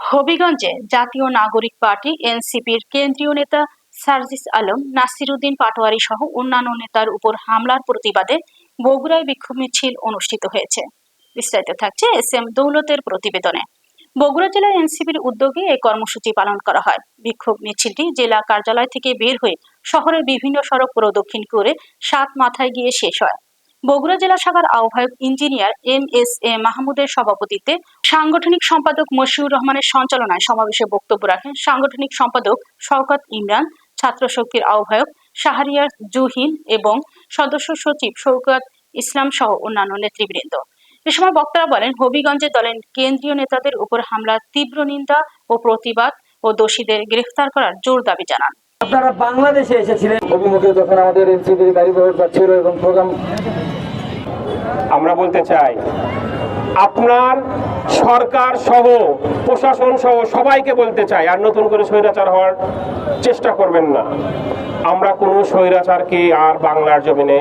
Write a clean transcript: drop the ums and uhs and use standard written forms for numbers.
হবিগঞ্জে জাতীয় নাগরিক পার্টি এনসিপির কেন্দ্রীয় নেতা সার্জিস আলম, নাসির উদ্দিন পাটোয়ারি সহ অন্যান্য নেতার উপর হামলার প্রতিবাদে বগুড়ায় বিক্ষোভ মিছিল অনুষ্ঠিত হয়েছে। বিস্তারিত থাকছে এস এম দৌলতের প্রতিবেদনে। বগুড়া জেলায় এনসিপির উদ্যোগে এই কর্মসূচি পালন করা হয়। বিক্ষোভ মিছিলটি জেলা কার্যালয় থেকে বের হয়ে শহরের বিভিন্ন সড়ক প্রদক্ষিণ করে সাত মাথায় গিয়ে শেষ হয়। বগুড়া জেলা শাখার আহ্বায়ক ইঞ্জিনিয়ার এম.এস.এ মাহমুদের সভাপতিত্বে সাংগঠনিক সম্পাদক মশিউর রহমানের সঞ্চালনায় সমাবেশে বক্তব্য রাখেন সাংগঠনিক সম্পাদক শওকত ইমরান, ছাত্র শক্তির আহ্বায়ক শাহরিয়ার জুহিন এবং সদস্য সচিব শওকত ইসলাম সহ অন্যান্য নেতৃবৃন্দ। এ সময় বক্তারা বলেন, হবিগঞ্জে দলের কেন্দ্রীয় নেতাদের উপর হামলার তীব্র নিন্দা ও প্রতিবাদ ও দোষীদের গ্রেফতার করার জোর দাবি জানান। আপনারা বাংলাদেশে এসেছিলেন অভিমুখে যখন আমাদের এনসিপির গাড়ি বহর যাচ্ছিল এবং প্রোগ্রাম, আমরা বলতে চাই আপনার সরকার সহ প্রশাসন সহ সবাইকে বলতে চাই আর নতুন করে স্বৈরাচার হওয়ার চেষ্টা করবেন না। আমরা কোনো স্বৈরাচারকে আর বাংলার জমিনে